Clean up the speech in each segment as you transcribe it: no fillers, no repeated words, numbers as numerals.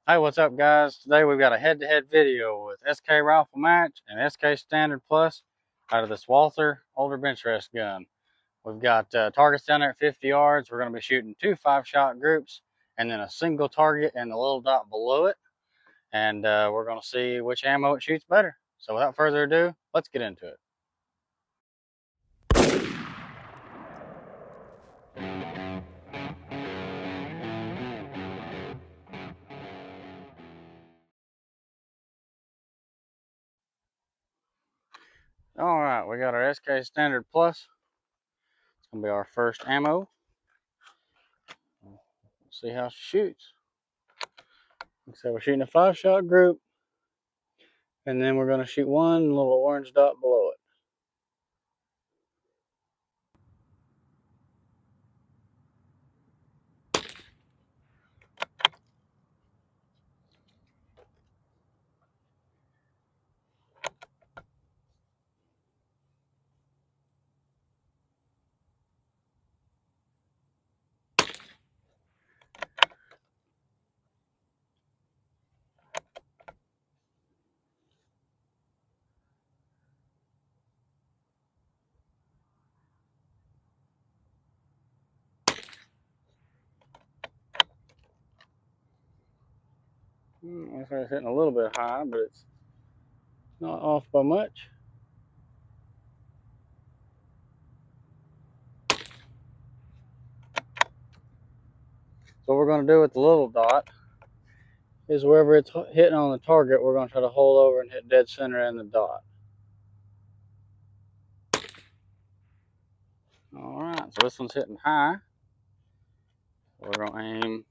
Hey, what's up, guys? Today we've got a head-to-head video with SK Rifle Match and SK Standard Plus out of this Walther older bench rest gun. We've got targets down there at 50 yards. We're going to be shooting 2 5-shot groups and then a single target and the little dot below it. And we're going to see which ammo it shoots better. So without further ado, let's get into it. All right, we got our SK Standard Plus. It's going to be our first ammo. Let's see how she shoots. So we're shooting a 5-shot group, and then we're going to shoot one little orange dot below it. I think it's hitting a little bit high, but it's not off by much. So what we're going to do with the little dot is wherever it's hitting on the target, we're going to try to hold over and hit dead center in the dot. All right, so this one's hitting high. We're going to aim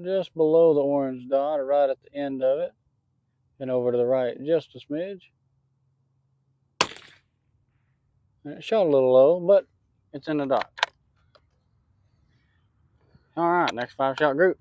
just below the orange dot, or right at the end of it, and over to the right just a smidge. And it shot a little low, but it's in the dot. All right, next 5-shot group.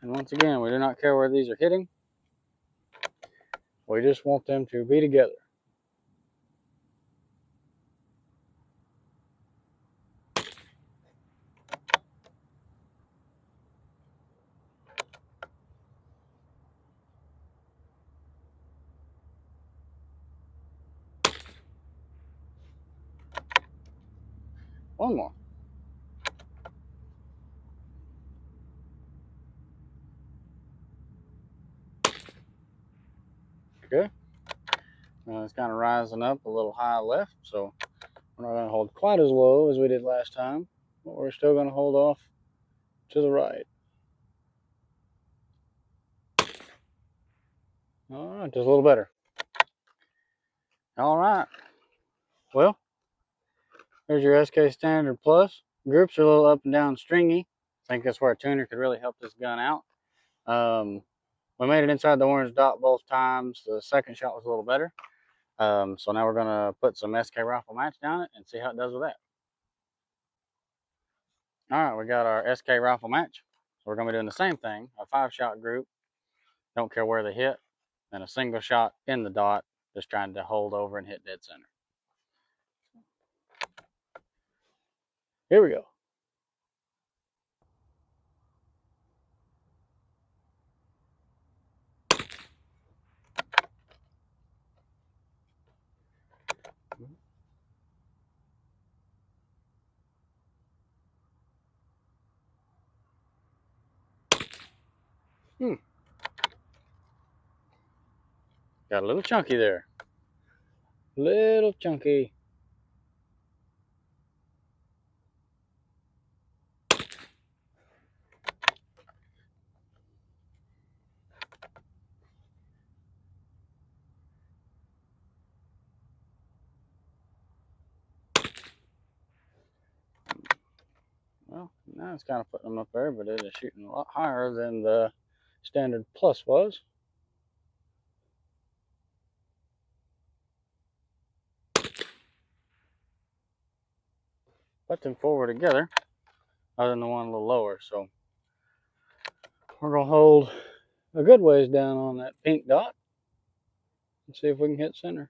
And once again, we do not care where these are hitting. We just want them to be together. One more. Okay. It's kind of rising up a little high left, so we're not going to hold quite as low as we did last time, but we're still going to hold off to the right. All right, just a little better. All right. Well, there's your SK Standard Plus. Groups are a little up and down stringy. I think that's where a tuner could really help this gun out. We made it inside the orange dot both times. The second shot was a little better. So now we're going to put some SK Rifle Match down it and see how it does with that. All right, we got our SK Rifle Match. So we're going to be doing the same thing, a 5-shot group. Don't care where they hit. And a single shot in the dot, just trying to hold over and hit dead center. Here we go. Got a little chunky there. Little chunky. Well, now it's kind of putting them up there, but it is shooting a lot higher than the Standard Plus was. put them forward together, other than the one a little lower. So we're gonna hold a good ways down on that pink dot and see if we can hit center.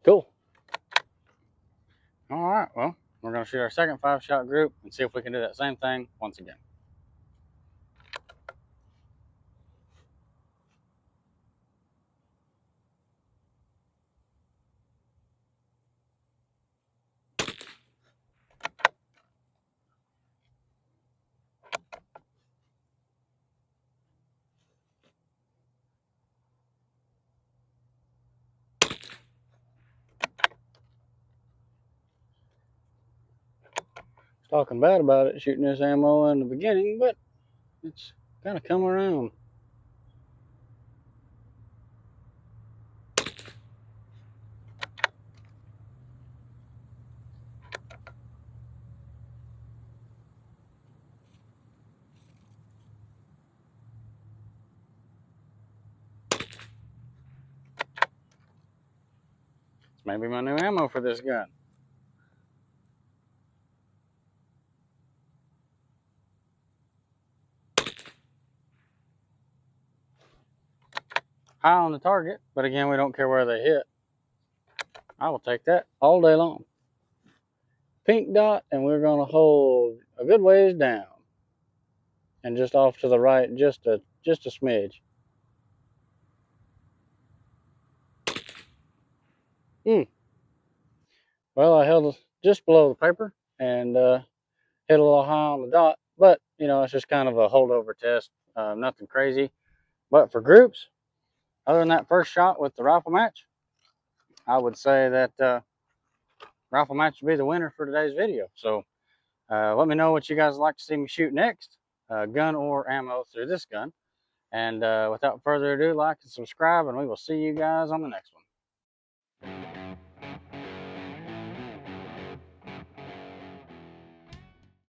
Cool. All right, well, we're gonna shoot our second 5-shot group and see if we can do that same thing once again. Talking bad about it, shooting this ammo in the beginning, but it's kind of come around. It's maybe my new ammo for this gun. High on the target, but again, we don't care where they hit. I will take that all day long. Pink dot, and we're gonna hold a good ways down. And just off to the right, just a smidge. Well, I held just below the paper and hit a little high on the dot, but you know, it's just kind of a holdover test, nothing crazy. But for groups, other than that first shot with the rifle match, I would say that rifle match would be the winner for today's video. So let me know what you guys would like to see me shoot next, gun or ammo through this gun. And without further ado, like and subscribe, and we will see you guys on the next one.